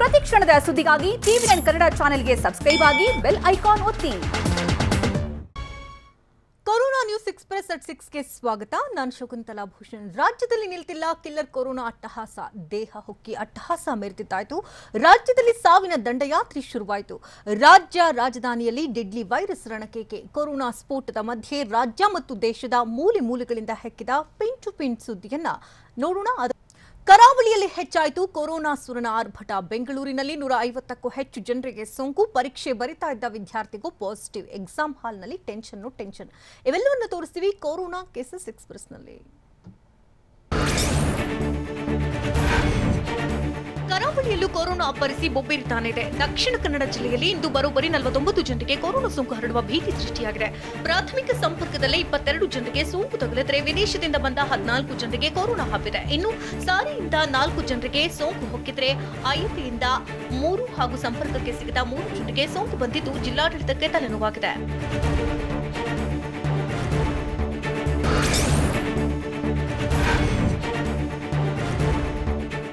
ಪ್ರತಿ ಕ್ಷಣದ ಸುದ್ದಿಗಾಗಿ ಟಿವಿ9 ಕನ್ನಡ ಚಾನೆಲ್ಗೆ ಸಬ್ಸ್ಕ್ರೈಬ್ ಆಗಿ ಬೆಲ್ ಐಕಾನ್ ಒತ್ತಿ. ಕೊರೋನಾ ನ್ಯೂಸ್ ಎಕ್ಸ್‌ಪ್ರೆಸ್ ಅಟ್ 6ಗೆ ಸ್ವಾಗತ. ನಾನು ಶಕುಂತಲಾ ಭೂಷಣ್. ರಾಜ್ಯದಲ್ಲಿ ನಿಲ್ತಿಲ್ಲ ಕಿಲ್ಲರ್ ಕೊರೋನಾ ಅಟ್ಟಹಾಸ. ದೇಹ ಹೊಕ್ಕಿ ಅಟ್ಟಹಾಸ ಮೆರೆದಿದ್ದಾಯಿತು. ರಾಜ್ಯದಲ್ಲಿ ಸಾವಿನ ದಂಡಯಾತ್ರೆ ಶುರುವಾಯಿತು. ರಾಜ್ಯ ರಾಜಧಾನಿಯಲ್ಲಿ ಡೆಡ್ಲಿ ವೈರಸ್ ರಣಕೇಕೆ. ಕೊರೋನಾ ಸ್ಫೋಟದ ಮಧ್ಯೆ ರಾಜ್ಯ ಮತ್ತು ದೇಶದ ಮೂಲೆ ಮೂಲೆಗಳಿಂದ ಹೆಕ್ಕಿದ ಪಿನ್ ಟು ಪಿನ್ ಸುದ್ದಿಯನ್ನ ನೋಡೋಣ. ಕರಾವಳಿಯಲ್ಲಿ ಹೆಚ್ಚಾಯಿತು ಕೊರೋನಾ ಸುರನ ಆರ್ಭಟ. ಬೆಂಗಳೂರಿನಲ್ಲಿ 150ಕ್ಕೂ ಹೆಚ್ಚು ಜನರಿಗೆ ಸೋಂಕು. ಪರೀಕ್ಷೆ ಬರಿತಾ ಇದ್ದ ವಿದ್ಯಾರ್ಥಿಗೂ ಪಾಸಿಟಿವ್. ಎಕ್ಸಾಮ್ ಹಾಲ್ನಲ್ಲಿ ಟೆನ್ಷನ್. ಇವೆಲ್ಲವನ್ನು ತೋರಿಸ್ತೀವಿ ಕೊರೋನಾ ಕೇಸಸ್ ಎಕ್ಸ್‌ಪ್ರೆಸ್‌ನಲ್ಲಿ. ಕರಾವಳಿಯಲ್ಲೂ ಕೊರೋನಾ ಅಬ್ಬರಿಸಿ ಬೊಬ್ಬಿರಿತಾನೆ ಇದೆ. ದಕ್ಷಿಣ ಕನ್ನಡ ಜಿಲ್ಲೆಯಲ್ಲಿ ಇಂದು ಬರೋಬ್ಬರಿ 49 ಜನರಿಗೆ ಕೊರೋನಾ ಸೋಂಕು ಹರಡುವ ಭೀತಿ ಸೃಷ್ಟಿಯಾಗಿದೆ. ಪ್ರಾಥಮಿಕ ಸಂಪರ್ಕದಲ್ಲೇ 22 ಜನರಿಗೆ ಸೋಂಕು ತಗುಲಿದರೆ ವಿದೇಶದಿಂದ ಬಂದ 14 ಜನರಿಗೆ ಕೊರೋನಾ ಹಬ್ಬಿದೆ. ಇನ್ನು ಸಾರಿಯಿಂದ 4 ಜನರಿಗೆ ಸೋಂಕು ಹೊಕ್ಕಿದ್ರೆ ಅಯ್ಯಪೆಯಿಂದ 3 ಹಾಗೂ ಸಂಪರ್ಕಕ್ಕೆ ಸಿಗದ 3 ಜನರಿಗೆ ಸೋಂಕು ಬಂದಿದ್ದು ಜಿಲ್ಲಾಡಳಿತಕ್ಕೆ ತಲೆನೋವಾಗಿದೆ.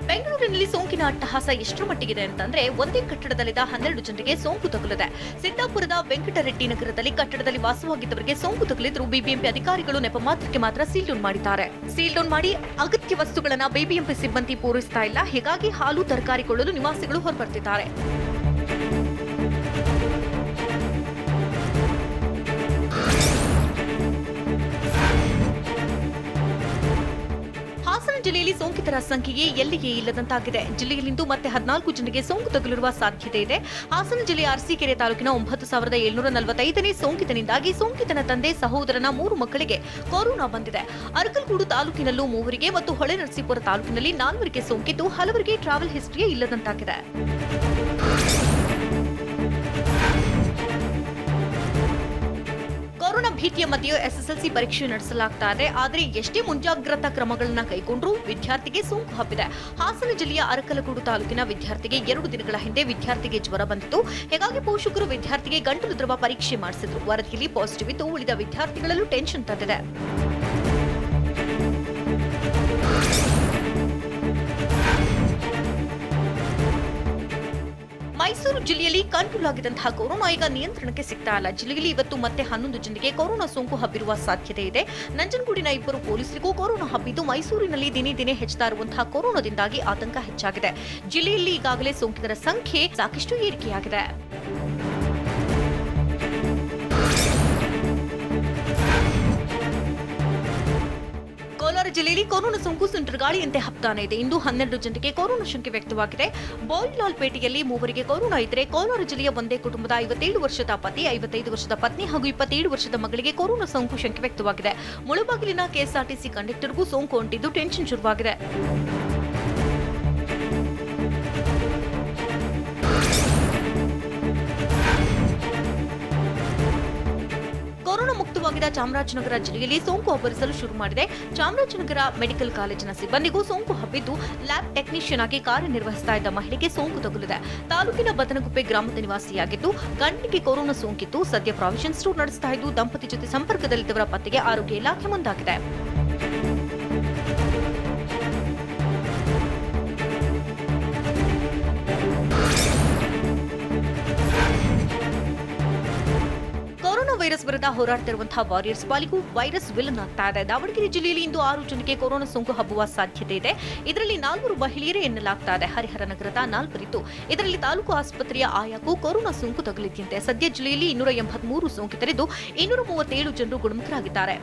ಬೆಂಗಳೂರಿನಲ್ಲಿ ಸೋಂಕಿನ ಅಟ್ಟಹಾಸ ಎಷ್ಟರ ಮಟ್ಟಿಗಿದೆ ಅಂತಂದ್ರೆ ಒಂದೇ ಕಟ್ಟಡದಲ್ಲಿದ್ದ 12 ಜನರಿಗೆ ಸೋಂಕು ತಗುಲಿದೆ. ಸಿದ್ದಾಪುರದ ವೆಂಕಟರೆಡ್ಡಿ ನಗರದಲ್ಲಿ ಕಟ್ಟಡದಲ್ಲಿ ವಾಸವಾಗಿದ್ದವರಿಗೆ ಸೋಂಕು ತಗುಲಿದ್ರು ಬಿಬಿಎಂಪಿ ಅಧಿಕಾರಿಗಳು ನೆಪ ಮಾತ್ರಕ್ಕೆ ಮಾತ್ರ ಸೀಲ್ ಡೌನ್ ಮಾಡಿದ್ದಾರೆ. ಸೀಲ್ ಡೌನ್ ಮಾಡಿ ಅಗತ್ಯ ವಸ್ತುಗಳನ್ನ ಬಿಬಿಎಂಪಿ ಸಿಬ್ಬಂದಿ ಪೂರೈಸ್ತಾ ಇಲ್ಲ. ಹೀಗಾಗಿ ಹಾಲು ತರಕಾರಿ ಕೊಳ್ಳಲು ನಿವಾಸಿಗಳು ಹೊರಬರ್ತಿದ್ದಾರೆ. ಹಾಸನ ಜಿಲ್ಲೆಯಲ್ಲಿ ಸೋಂಕಿತರ ಸಂಖ್ಯೆಯೇ ಎಲ್ಲಿಗೆ ಇಲ್ಲದಂತಾಗಿದೆ. ಜಿಲ್ಲೆಯಲ್ಲಿಂದು ಮತ್ತೆ 14 ಜನರಿಗೆ ಸೋಂಕು ತಗುಲಿರುವ ಸಾಧ್ಯತೆ ಇದೆ. ಹಾಸನ ಜಿಲ್ಲೆಯ ಅರಸೀಕೆರೆ ತಾಲೂಕಿನ 9745ನೇ ಸೋಂಕಿತನಿಂದಾಗಿ ಸೋಂಕಿತನ ತಂದೆ ಸಹೋದರನ 3 ಮಕ್ಕಳಿಗೆ ಕೊರೋನಾ ಬಂದಿದೆ. ಅರಕಲಗೂಡು ತಾಲೂಕಿನಲ್ಲೂ 3 ಮತ್ತು ಹೊಳೆನರಸೀಪುರ ತಾಲೂಕಿನಲ್ಲಿ 4 ಸೋಂಕಿದ್ದು ಹಲವರಿಗೆ ಟ್ರಾವೆಲ್ ಹಿಸ್ಟ್ರಿಯೇ ಇಲ್ಲದಂತಾಗಿದೆ. ಕೊರೋನಾ ಭೀತಿಯ ಮಧ್ಯೆ ಎಸ್ಎಸ್ಎಲ್ಸಿ ಪರೀಕ್ಷೆ ನಡೆಸಲಾಗ್ತಾ ಇದೆ. ಆದರೆ ಎಷ್ಟೇ ಮುಂಜಾಗ್ರತಾ ಕ್ರಮಗಳನ್ನು ಕೈಗೊಂಡ್ರೂ ವಿದ್ಯಾರ್ಥಿಗೆ ಸೋಂಕು ಹಬ್ಬಿದೆ. ಹಾಸನ ಜಿಲ್ಲೆಯ ಅರಕಲಗೂಡು ತಾಲೂಕಿನ ವಿದ್ಯಾರ್ಥಿಗೆ 2 ದಿನಗಳ ಹಿಂದೆ ವಿದ್ಯಾರ್ಥಿಗೆ ಜ್ವರ ಬಂದಿತ್ತು. ಹೀಗಾಗಿ ಪೋಷಕರು ವಿದ್ಯಾರ್ಥಿಗೆ ಗಂಟಲು ದ್ರವ ಪರೀಕ್ಷೆ ಮಾಡಿಸಿದ್ರು. ವರದಿಯಲ್ಲಿ ಪಾಸಿಟಿವ್ ಇದ್ದು ಉಳಿದ ವಿದ್ಯಾರ್ಥಿಗಳಲ್ಲೂ ಟೆನ್ಷನ್ ತಂದಿದೆ. ಮೈಸೂರು ಜಿಲ್ಲೆಯಲ್ಲಿ ಕಂಟ್ರೋಲ್ ಆಗಿದ್ದಂತಹ ಕೊರೋನಾ ಈಗ ನಿಯಂತ್ರಣಕ್ಕೆ ಸಿಗ್ತಾ ಇಲ್ಲ. ಜಿಲ್ಲೆಯಲ್ಲಿ ಇವತ್ತು ಮತ್ತೆ 11 ಜನರಿಗೆ ಕೊರೋನಾ ಸೋಂಕು ಹಬ್ಬಿರುವ ಸಾಧ್ಯತೆ ಇದೆ. ನಂಜನಗೂಡಿನ 2 ಪೊಲೀಸರಿಗೂ ಕೊರೋನಾ ಹಬ್ಬಿದ್ದು ಮೈಸೂರಿನಲ್ಲಿ ದಿನೇ ದಿನೇ ಹೆಚ್ಚುತ್ತಾ ಇರುವಂತಹ ಕೊರೋನಾದಿಂದಾಗಿ ಆತಂಕ ಹೆಚ್ಚಾಗಿದೆ. ಜಿಲ್ಲೆಯಲ್ಲಿ ಈಗಾಗಲೇ ಸೋಂಕಿತರ ಸಂಖ್ಯೆ ಸಾಕಷ್ಟು ಏರಿಕೆಯಾಗಿದೆ. ಕೋಲಾರ ಜಿಲ್ಲೆಯಲ್ಲಿ ಕೊರೋನಾ ಸೋಂಕು ಸುಂಟರಗಾಳಿಯಂತೆ ಹಬ್ತಾನೆ ಇದೆ. ಇಂದು 12 ಜನರಿಗೆ ಕೊರೋನಾ ಶಂಕೆ ವ್ಯಕ್ತವಾಗಿದೆ. ಬೋಯಿಲಾಲ್ಪೇಟೆಯಲ್ಲಿ 3 ಕೊರೋನಾ ಇದ್ರೆ ಕೋಲಾರ ಜಿಲ್ಲೆಯ ಒಂದೇ ಕುಟುಂಬದ 57 ವರ್ಷದ ಪತಿ, 55 ವರ್ಷದ ಪತ್ನಿ ಹಾಗೂ 27 ವರ್ಷದ ಮಗಳಿಗೆ ಕೊರೋನಾ ಸೋಂಕು ಶಂಕೆ ವ್ಯಕ್ತವಾಗಿದೆ. ಮುಳಬಾಗಿಲಿನ ಕೆಎಸ್ಆರ್ಟಿಸಿ ಕಂಡಕ್ಟರ್ಗೂ ಸೋಂಕು ಅಂಟಿದ್ದು ಟೆನ್ಷನ್ ಶುರುವಾಗಿದೆ. ಕೊರೋನಾ ಮುಕ್ತವಾಗಿದ್ದ ಚಾಮರಾಜನಗರ ಜಿಲ್ಲೆಯಲ್ಲಿ ಸೋಂಕು ಅಬ್ಬರಿಸಲು ಶುರು ಮಾಡಿದೆ. ಚಾಮರಾಜನಗರ ಮೆಡಿಕಲ್ ಕಾಲೇಜಿನ ಸಿಬ್ಬಂದಿಗೂ ಸೋಂಕು ಹಬ್ಬಿದ್ದು ಲ್ಯಾಬ್ ಟೆಕ್ನಿಷಿಯನ್ ಆಗಿ ಕಾರ್ಯನಿರ್ವಹಿಸ್ತಾ ಇದ್ದ ಮಹಿಳೆಗೆ ಸೋಂಕು ತಗುಲಿದೆ. ತಾಲೂಕಿನ ಬದನಗುಪ್ಪೆ ಗ್ರಾಮದ ನಿವಾಸಿಯಾಗಿದ್ದು ಗಂಡನಿಗೆ ಕೊರೋನಾ ಸೋಂಕಿತ್ತು. ಸದ್ಯ ಪ್ರಾವಿಷನ್ ಸ್ಟೋರ್ ನಡೆಸ್ತಾ ಇದ್ದು ದಂಪತಿ ಜೊತೆ ಸಂಪರ್ಕದಲ್ಲಿದ್ದವರ ಪತ್ತೆಗೆ ಆರೋಗ್ಯ ಇಲಾಖೆ ಮುಂದಾಗಿದೆ. ವೈರಸ್ ವಿರುದ್ಧ ಹೋರಾಡ್ತಿರುವಂತಹ ವಾರಿಯರ್ಸ್ ಪಾಲಿಗೂ ವೈರಸ್ ವಿಲನ್ ಆಗ್ತಾ ಇದೆ. ದಾವಣಗೆರೆ ಜಿಲ್ಲೆಯಲ್ಲಿ ಇಂದು 6 ಜನಕ್ಕೆ ಕೊರೋನಾ ಸೋಂಕು ಹಬ್ಬುವ ಸಾಧ್ಯತೆ ಇದೆ. ಇದರಲ್ಲಿ 4 ಮಹಿಳೆಯರೇ ಎನ್ನಲಾಗ್ತಾ ಇದೆ. ಹರಿಹರ ನಗರದ 4 ಇದ್ದು ಇದರಲ್ಲಿ ತಾಲೂಕು ಆಸ್ಪತ್ರೆಯ ಆಯಾಗೂ ಕೊರೋನಾ ಸೋಂಕು ತಗುಲಿದ್ದಂತೆ. ಸದ್ಯ ಜಿಲ್ಲೆಯಲ್ಲಿ 283 ಸೋಂಕಿತರಿದ್ದು 237 ಜನರು ಗುಣಮುಖರಾಗಿದ್ದಾರೆ.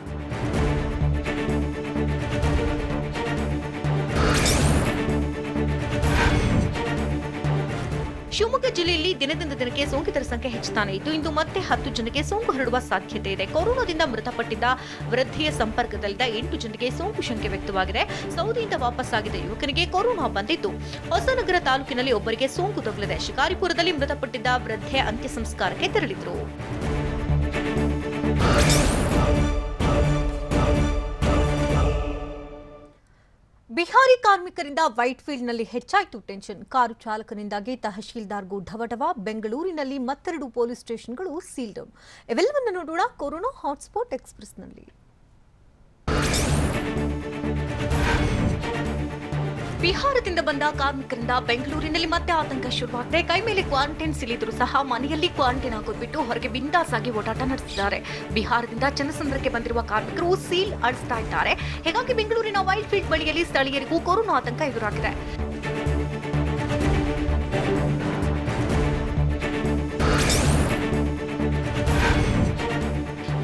ಶಿವಮೊಗ್ಗ ಜಿಲ್ಲೆಯಲ್ಲಿ ದಿನದಿಂದ ದಿನಕ್ಕೆ ಸೋಂಕಿತರ ಸಂಖ್ಯೆ ಹೆಚ್ಚುತ್ತಾನೆ ಇದ್ದು ಇಂದು ಮತ್ತೆ 10 ಜನಕ್ಕೆ ಸೋಂಕು ಹರಡುವ ಸಾಧ್ಯತೆ ಇದೆ. ಕೊರೋನಾದಿಂದ ಮೃತಪಟ್ಟಿದ್ದ ವೃದ್ಧೆಯ ಸಂಪರ್ಕದಲ್ಲಿದ್ದ 8 ಜನರಿಗೆ ಸೋಂಕು ಶಂಕೆ ವ್ಯಕ್ತವಾಗಿದೆ. ಸೌದಿಯಿಂದ ವಾಪಸ್ಸಾಗಿದ್ದ ಯುವಕನಿಗೆ ಕೊರೋನಾ ಬಂದಿದ್ದು ಹೊಸನಗರ ತಾಲೂಕಿನಲ್ಲಿ ಒಬ್ಬರಿಗೆ ಸೋಂಕು ತಗುಲಿದೆ. ಶಿಕಾರಿಪುರದಲ್ಲಿ ಮೃತಪಟ್ಟಿದ್ದ ವೃದ್ಧೆ ಅಂತ್ಯ ಸಂಸ್ಕಾರಕ್ಕೆ ತೆರಳಿದ್ರು. ಬಿಹಾರಿ ಕಾರ್ಮಿಕರಿಂದ ವೈಟ್ಫೀಲ್ಡ್ನಲ್ಲಿ ಹೆಚ್ಚಾಯಿತು ಟೆನ್ಷನ್. ಕಾರು ಚಾಲಕನಿಂದಾಗಿ ತಹಶೀಲ್ದಾರ್ಗೂ ಢವಢವ. ಬೆಂಗಳೂರಿನಲ್ಲಿ ಮತ್ತೆರಡು ಪೊಲೀಸ್ ಸ್ಟೇಷನ್ಗಳು ಸೀಲ್ ಡೌನ್. ಇವೆಲ್ಲವನ್ನು ನೋಡೋಣ ಕೊರೋನಾ ಹಾಟ್ಸ್ಪಾಟ್ ಎಕ್ಸ್‌ಪ್ರೆಸ್‌ನಲ್ಲಿ. ಬಿಹಾರದಿಂದ ಬಂದ ಕಾರ್ಮಿಕರಿಂದ ಬೆಂಗಳೂರಿನಲ್ಲಿ ಮತ್ತೆ ಆತಂಕ ಶುರುವಾಗಿದೆ. ಕೈ ಮೇಲೆ ಕ್ವಾರಂಟೈನ್ ಸಿಲಿದ್ರು ಸಹ ಮನೆಯಲ್ಲಿ ಕ್ವಾರಂಟೈನ್ ಆಗೋದು ಬಿಟ್ಟು ಹೊರಗೆ ಬಿಂದಾಸ್ ಆಗಿ ಓಡಾಟ ನಡೆಸಿದ್ದಾರೆ. ಬಿಹಾರದಿಂದ ಚನ್ನಸಂದ್ರಕ್ಕೆ ಬಂದಿರುವ ಕಾರ್ಮಿಕರು ಸೀಲ್ ಅಳಿಸ್ತಾ ಇದ್ದಾರೆ. ಹೀಗಾಗಿ ಬೆಂಗಳೂರಿನ ವೈಲ್ಡ್ ಫೀಲ್ಡ್ ಬಳಿಯಲ್ಲಿ ಸ್ಥಳೀಯರಿಗೂ ಕೊರೋನಾ ಆತಂಕ ಎದುರಾಗಿದೆ.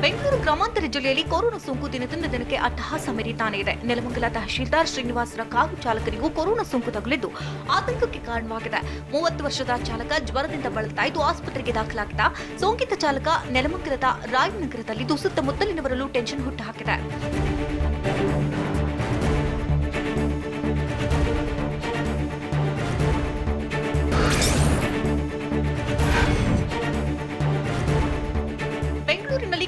ಬೆಂಗಳೂರು ಗ್ರಾಮಾಂತರ ಜಿಲ್ಲೆಯಲ್ಲಿ ಕೊರೋನಾ ಸೋಂಕು ದಿನದಿಂದ ದಿನಕ್ಕೆ ಅಟ್ಟಹಾಸ ಮೆರೀತಾನೆ ಇದೆ. ನೆಲಮಂಗಲ ತಹಶೀಲ್ದಾರ್ ಶ್ರೀನಿವಾಸರ ಕಾರು ಚಾಲಕರಿಗೂ ಕೊರೋನಾ ಸೋಂಕು ತಗುಲಿದ್ದು ಆತಂಕಕ್ಕೆ ಕಾರಣವಾಗಿದೆ. 30 ವರ್ಷದ ಚಾಲಕ ಜ್ವರದಿಂದ ಬಳಲ್ತಾ ಇದ್ದು ಆಸ್ಪತ್ರೆಗೆ ದಾಖಲಾಗಿದ್ದ. ಸೋಂಕಿತ ಚಾಲಕ ನೆಲಮಂಗಲದ ರಾಯನಗರದಲ್ಲಿದ್ದು ಸುತ್ತಮುತ್ತಲಿನವರಲ್ಲೂ ಟೆನ್ಷನ್ ಹುಟ್ಟುಹಾಕಿದೆ.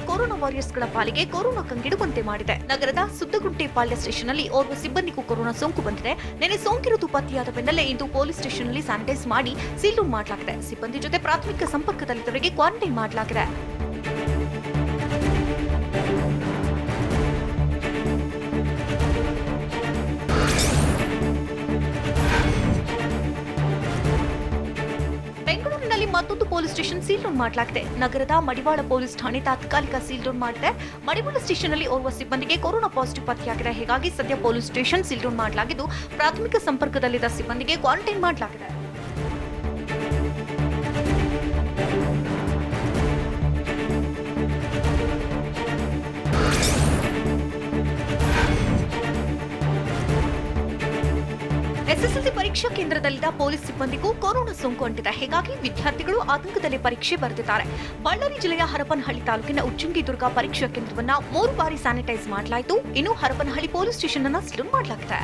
ಕೊರೋನಾ ವಾರಿಯರ್ಸ್ಗಳ ಪಾಲಿಗೆ ಕೊರೋನಾ ಕಂಗೆಡುವಂತೆ ಮಾಡಿದೆ. ನಗರದ ಸುದ್ದಗುಂಟೆ ಪಾಳ್ಯ ಸ್ಟೇಷನ್ನಲ್ಲಿ ಓರ್ವ ಸಿಬ್ಬಂದಿಗೂ ಕೊರೋನಾ ಸೋಂಕು ಬಂದಿದೆ. ನಿನ್ನೆ ಸೋಂಕಿರುವುದು ಪತ್ತೆಯಾದ ಬೆನ್ನಲ್ಲೇ ಇಂದು ಪೊಲೀಸ್ ಸ್ಟೇಷನ್ನಲ್ಲಿ ಸ್ಯಾನಿಟೈಸ್ ಮಾಡಿ ಸೀಲ್ ಡೌನ್ ಮಾಡಲಾಗಿದೆ. ಸಿಬ್ಬಂದಿ ಜೊತೆ ಪ್ರಾಥಮಿಕ ಸಂಪರ್ಕದಲ್ಲಿದ್ದವರಿಗೆ ಕ್ವಾರಂಟೈನ್ ಮಾಡಲಾಗಿದೆ. ಮತ್ತೊಂದು ಪೊಲೀಸ್ ಸ್ಟೇಷನ್ ಸೀಲ್ ಡೌನ್ ಮಾಡಲಾಗಿದೆ. ನಗರದ ಮಡಿವಾಳ ಪೊಲೀಸ್ ಠಾಣೆ ತಾತ್ಕಾಲಿಕ ಸೀಲ್ ಡೌನ್ ಮಾಡಿದೆ. ಮಡಿವಾಳ ಸ್ಟೇಷನ್ನಲ್ಲಿ ಓರ್ವ ಸಿಬ್ಬಂದಿಗೆ ಕೊರೋನಾ ಪಾಸಿಟಿವ್ ಪತ್ತೆಯಾಗಿದೆ. ಹೀಗಾಗಿ ಸದ್ಯ ಪೊಲೀಸ್ ಸ್ಟೇಷನ್ ಸೀಲ್ ಡೌನ್ ಮಾಡಲಾಗಿದ್ದು ಪ್ರಾಥಮಿಕ ಸಂಪರ್ಕದಲ್ಲಿದ್ದ ಸಿಬ್ಬಂದಿಗೆ ಕ್ವಾರಂಟೈನ್ ಮಾಡಲಾಗಿದೆ. ಎಸ್ಎಸ್ಎಲ್ಸಿ ಪರೀಕ್ಷಾ ಕೇಂದ್ರದಲ್ಲಿದ್ದ ಪೊಲೀಸ್ ಸಿಬ್ಬಂದಿಗೂ ಕೊರೋನಾ ಸೋಂಕು ಅಂಟಿದೆ. ಹೀಗಾಗಿ ವಿದ್ಯಾರ್ಥಿಗಳು ಆತಂಕದಲ್ಲಿ ಪರೀಕ್ಷೆ ಬರೆದಿದ್ದಾರೆ. ಬಳ್ಳಾರಿ ಜಿಲ್ಲೆಯ ಹರಪನಹಳ್ಳಿ ತಾಲೂಕಿನ ಉಚ್ಚಂಗಿದುರ್ಗ ಪರೀಕ್ಷಾ ಕೇಂದ್ರವನ್ನ 3 ಬಾರಿ ಸ್ಯಾನಿಟೈಸ್ ಮಾಡಲಾಯಿತು. ಇನ್ನು ಹರಪನಹಳ್ಳಿ ಪೊಲೀಸ್ ಸ್ಟೇಷನ್ ಅನ್ನು ಸೀಲ್ ಮಾಡಲಾಗಿದೆ.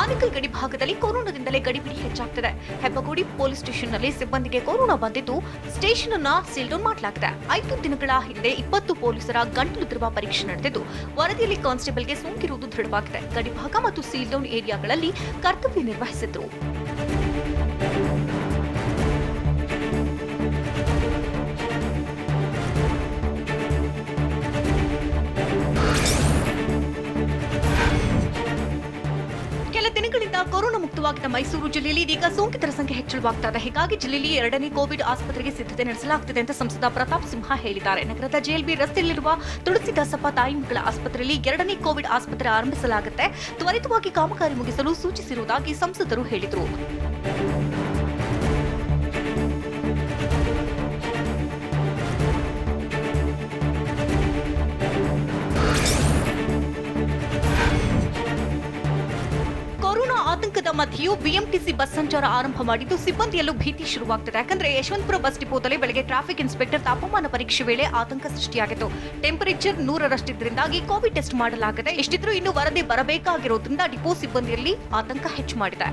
ಆನೇಕಲ್ ಗಡಿ ಭಾಗದಲ್ಲಿ ಕೊರೋನಾದಿಂದಲೇ ಗಡಿಬಿಡಿ ಹೆಚ್ಚಾಗ್ತಿದೆ. ಹೆಬ್ಬಗೋಡಿ ಪೊಲೀಸ್ ಸ್ಟೇಷನ್ನಲ್ಲಿ ಸಿಬ್ಬಂದಿಗೆ ಕೊರೋನಾ ಬಂದಿದ್ದು ಸ್ಟೇಷನ್ ಅನ್ನು ಸೀಲ್ ಡೌನ್ ಮಾಡಲಾಗಿದೆ. 5 ದಿನಗಳ ಹಿಂದೆ 20 ಪೊಲೀಸರ ಗಂಟಲು ದ್ರವ ಪರೀಕ್ಷೆ ನಡೆದಿದ್ದು ವರದಿಯಲ್ಲಿ ಕಾನ್ಸ್ಟೇಬಲ್ಗೆ ಸೋಂಕಿರುವುದು ದೃಢವಾಗಿದೆ. ಗಡಿಭಾಗ ಮತ್ತು ಸೀಲ್ ಡೌನ್ ಏರಿಯಾಗಳಲ್ಲಿ ಕರ್ತವ್ಯ ನಿರ್ವಹಿಸಿದ್ರು. ದಿನಗಳಿಂದ ಕೊರೋನಾ ಮುಕ್ತವಾಗಿದ್ದ ಮೈಸೂರು ಜಿಲ್ಲೆಯಲ್ಲಿ ಇದೀಗ ಸೋಂಕಿತರ ಸಂಖ್ಯೆ ಹೆಚ್ಚಳವಾಗ್ತಾ ಇದೆ. ಹೀಗಾಗಿ ಜಿಲ್ಲೆಯಲ್ಲಿ 2ನೇ ಕೋವಿಡ್ ಆಸ್ಪತ್ರೆಗೆ ಸಿದ್ಧತೆ ನಡೆಸಲಾಗುತ್ತಿದೆ ಅಂತ ಸಂಸದ ಪ್ರತಾಪ್ ಸಿಂಹ ಹೇಳಿದ್ದಾರೆ. ನಗರದ ಜೆಎಲ್ಬಿ ರಸ್ತೆಯಲ್ಲಿರುವ ತುಳಸಿದಾಸಪ್ಪ ತಾಯಿ ಮಕ್ಕಳ ಆಸ್ಪತ್ರೆಯಲ್ಲಿ 2ನೇ ಕೋವಿಡ್ ಆಸ್ಪತ್ರೆ ಆರಂಭಿಸಲಾಗುತ್ತೆ. ತ್ವರಿತವಾಗಿ ಕಾಮಗಾರಿ ಮುಗಿಸಲು ಸೂಚಿಸಿರುವುದಾಗಿ ಸಂಸದರು ಹೇಳಿದರು. ಆತಂಕದ ಮಧ್ಯೆಯೂ ಬಿಎಂಟಿಸಿ ಬಸ್ ಸಂಚಾರ ಆರಂಭ ಮಾಡಿದ್ದು ಸಿಬ್ಬಂದಿಯಲ್ಲೂ ಭೀತಿ ಶುರುವಾಗ್ತಿದೆ. ಯಾಕಂದ್ರೆ ಯಶವಂತಪುರ ಬಸ್ ಡಿಪೋದಲ್ಲಿ ಬೆಳಗ್ಗೆ ಟ್ರಾಫಿಕ್ ಇನ್ಸ್ಪೆಕ್ಟರ್ ತಾಪಮಾನ ಪರೀಕ್ಷೆ ವೇಳೆ ಆತಂಕ ಸೃಷ್ಟಿಯಾಗಿತ್ತು. ಟೆಂಪರೇಚರ್ 100ರಷ್ಟಿದ್ದರಿಂದಾಗಿ ಕೋವಿಡ್ ಟೆಸ್ಟ್ ಮಾಡಲಾಗಿದೆ. ಇಷ್ಟಿದ್ರೂ ಇನ್ನೂ ವರದಿ ಬರಬೇಕಾಗಿರೋದ್ರಿಂದ ಡಿಪೋ ಸಿಬ್ಬಂದಿಯಲ್ಲಿ ಆತಂಕ ಹೆಚ್ಚು ಮಾಡಿದೆ.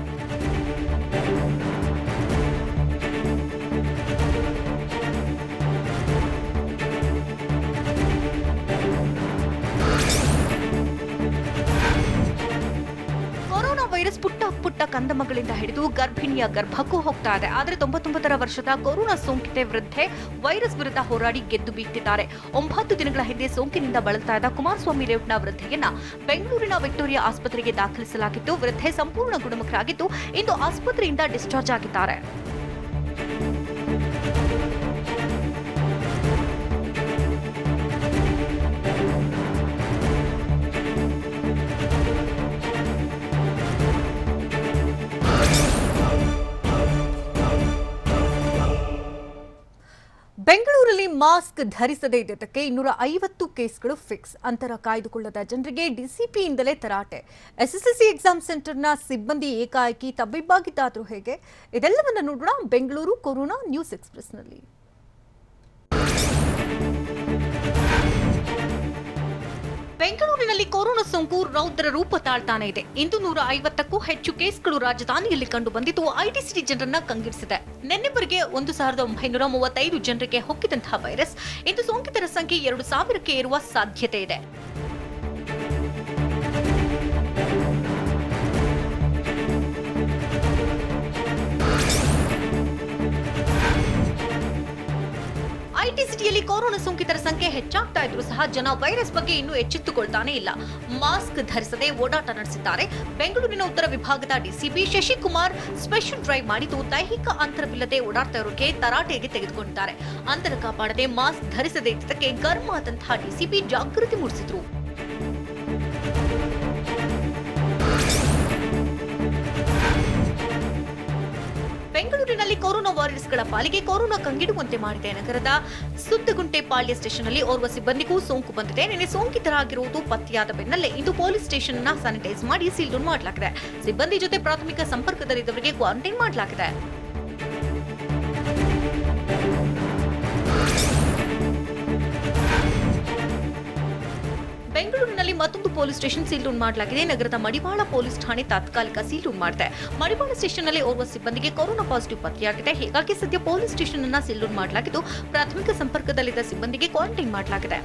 ವೈರಸ್ ಪುಟ್ಟ ಕಂದಮಗಳಿಂದ ಹಿಡಿದು ಗರ್ಭಿಣಿಯ ಗರ್ಭಕ್ಕೂ ಹೋಗ್ತಾ ಇದೆ. ಆದರೆ 99 ವರ್ಷದ ಕೊರೋನಾ ಸೋಂಕಿತೆ ವೃದ್ಧೆ ವೈರಸ್ ವಿರುದ್ಧ ಹೋರಾಡಿ ಗೆದ್ದು ಬೀಗ್ತಿದ್ದಾರೆ. 9 ದಿನಗಳ ಹಿಂದೆ ಸೋಂಕಿನಿಂದ ಬಳಲ್ತಾ ಇದ್ದ ಕುಮಾರಸ್ವಾಮಿ ಲೇಔಟ್ನ ವೃದ್ಧೆಯನ್ನ ಬೆಂಗಳೂರಿನ ವಿಕ್ಟೋರಿಯಾ ಆಸ್ಪತ್ರೆಗೆ ದಾಖಲಿಸಲಾಗಿತ್ತು. ವೃದ್ಧೆ ಸಂಪೂರ್ಣ ಗುಣಮುಖರಾಗಿದ್ದು ಇಂದು ಆಸ್ಪತ್ರೆಯಿಂದ ಡಿಸ್ಚಾರ್ಜ್ ಆಗಿದ್ದಾರೆ. ಬೆಂಗಳೂರಲ್ಲಿ ಮಾಸ್ಕ್ ಧರಿಸದೇ ಇದ್ದಕ್ಕೆ 250 ಕೇಸ್ಗಳು ಫಿಕ್ಸ್. ಅಂತರ ಕಾಯ್ದುಕೊಳ್ಳದ ಜನರಿಗೆ ಡಿಸಿಪಿಯಿಂದಲೇ ತರಾಟೆ. ಎಸ್ಎಸ್ಎಲ್ಸಿ ಎಕ್ಸಾಮ್ ಸೆಂಟರ್ನ ಸಿಬ್ಬಂದಿ ಏಕಾಏಕಿ ತಬ್ಬಿಬ್ಬಾಗಿದ್ದಾದ್ರೂ ಹೇಗೆ? ಇದೆಲ್ಲವನ್ನ ನೋಡೋಣ ಬೆಂಗಳೂರು ಕೊರೋನಾ ನ್ಯೂಸ್ ಎಕ್ಸ್‌ಪ್ರೆಸ್‌ನಲ್ಲಿ. ಬೆಂಗಳೂರಿನಲ್ಲಿ ಕೊರೋನಾ ಸೋಂಕು ರೌದ್ರ ರೂಪ ತಾಳ್ತಾನೆ ಇದೆ. ಇಂದು 150ಕ್ಕೂ ಹೆಚ್ಚು ಕೇಸ್ಗಳು ರಾಜಧಾನಿಯಲ್ಲಿ ಕಂಡು ಬಂದಿದ್ದು ಐಟಿ ಸಿಟಿ ಜನರನ್ನ ಕಂಗೆಡಿಸಿದೆ. ನಿನ್ನೆವರೆಗೆ 1935 ಜನರಿಗೆ ಹೊಕ್ಕಿದಂತಹ ವೈರಸ್ ಇಂದು ಸೋಂಕಿತರ ಸಂಖ್ಯೆ 2000ಕ್ಕೆ ಏರುವ ಸಾಧ್ಯತೆ ಇದೆ. ಸಿಟಿಯಲ್ಲಿ ಕೊರೋನಾ ಸೋಂಕಿತರ ಸಂಖ್ಯೆ ಹೆಚ್ಚಾಗ್ತಾ ಇದ್ರೂ ಸಹ ಜನ ವೈರಸ್ ಬಗ್ಗೆ ಇನ್ನೂ ಎಚ್ಚೆತ್ತುಕೊಳ್ತಾನೆ ಇಲ್ಲ. ಮಾಸ್ಕ್ ಧರಿಸದೆ ಓಡಾಟ ನಡೆಸಿದ್ದಾರೆ. ಬೆಂಗಳೂರಿನ ಉತ್ತರ ವಿಭಾಗದ ಡಿಸಿಪಿ ಶಶಿಕುಮಾರ್ ಸ್ಪೆಷಲ್ ಡ್ರೈವ್ ಮಾಡಿದ್ದು ದೈಹಿಕ ಅಂತರವಿಲ್ಲದೆ ಓಡಾಡ್ತಾ ಇರೋಕೆ ತರಾಟೆಗೆ ತೆಗೆದುಕೊಂಡಿದ್ದಾರೆ. ಅಂತರ ಕಾಪಾಡದೆ ಮಾಸ್ಕ್ ಧರಿಸದೇ ಇದ್ದಕ್ಕೆ ಗರ್ಮ್ ಆದಂತಹ ಡಿಸಿಪಿ ಜಾಗೃತಿ ಮೂಡಿಸಿದ್ರು. ಬೆಂಗಳೂರಿನಲ್ಲಿ ಕೊರೋನಾ ವಾರಿಯರ್ಸ್ಗಳ ಪಾಲಿಗೆ ಕೊರೋನಾ ಕಂಗಿಡುವಂತೆ ಮಾಡಿದೆ. ನಗರದ ಸುತ್ತಗುಂಟೆ ಪಾಳ್ಯ ಸ್ಟೇಷನ್ನಲ್ಲಿ ಓರ್ವ ಸಿಬ್ಬಂದಿಗೂ ಸೋಂಕು ಬಂದಿದೆ. ನಿನ್ನೆ ಸೋಂಕಿತರಾಗಿರುವುದು ಪತ್ತೆಯಾದ ಬೆನ್ನಲ್ಲೇ ಇಂದು ಪೊಲೀಸ್ ಸ್ಟೇಷನ್ ಅನ್ನು ಸ್ಯಾನಿಟೈಸ್ ಮಾಡಿ ಸೀಲ್ ಡೌನ್ ಮಾಡಲಾಗಿದೆ. ಸಿಬ್ಬಂದಿ ಜೊತೆ ಪ್ರಾಥಮಿಕ ಸಂಪರ್ಕದಲ್ಲಿದ್ದವರಿಗೆ ಕ್ವಾರಂಟೈನ್ ಮಾಡಲಾಗಿದೆ. ಬೆಂಗಳೂರಿನಲ್ಲಿ ಮತ್ತೊಂದು ಪೊಲೀಸ್ ಸ್ಟೇಷನ್ ಸೀಲ್ ಡೌನ್ ಮಾಡಲಾಗಿದೆ. ನಗರದ ಮಡಿವಾಳ ಪೊಲೀಸ್ ಠಾಣೆ ತಾತ್ಕಾಲಿಕ ಸೀಲ್ ಡೌನ್ ಮಾಡಿದೆ. ಮಡಿವಾಳ ಸ್ಟೇಷನ್ನಲ್ಲಿ ಓರ್ವ ಸಿಬ್ಬಂದಿಗೆ ಕೊರೋನಾ ಪಾಸಿಟಿವ್ ಪತ್ತೆಯಾಗಿದೆ. ಹೀಗಾಗಿ ಸದ್ಯ ಪೊಲೀಸ್ ಸ್ಟೇಷನ್ ಅನ್ನು ಸೀಲ್ ಡೌನ್ ಮಾಡಲಾಗಿದ್ದು ಪ್ರಾಥಮಿಕ ಸಂಪರ್ಕದಲ್ಲಿದ್ದ ಸಿಬ್ಬಂದಿಗೆ ಕ್ವಾರಂಟೈನ್ ಮಾಡಲಾಗಿದೆ.